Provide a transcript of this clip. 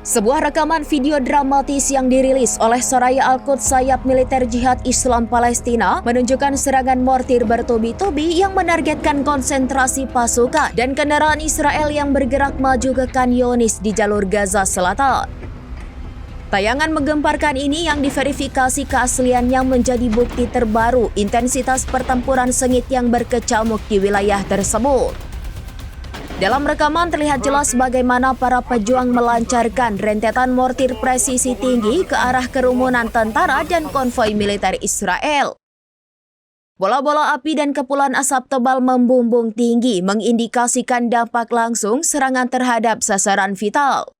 Sebuah rekaman video dramatis yang dirilis oleh Soraya Al-Quds sayap militer Jihad Islam Palestina menunjukkan serangan mortir bertubi-tubi yang menargetkan konsentrasi pasukan dan kendaraan Israel yang bergerak maju ke Khan Younis di jalur Gaza Selatan. Tayangan menggemparkan ini yang diverifikasi keasliannya menjadi bukti terbaru intensitas pertempuran sengit yang berkecamuk di wilayah tersebut. Dalam rekaman terlihat jelas bagaimana para pejuang melancarkan rentetan mortir presisi tinggi ke arah kerumunan tentara dan konvoi militer Israel. Bola-bola api dan kepulan asap tebal membumbung tinggi mengindikasikan dampak langsung serangan terhadap sasaran vital.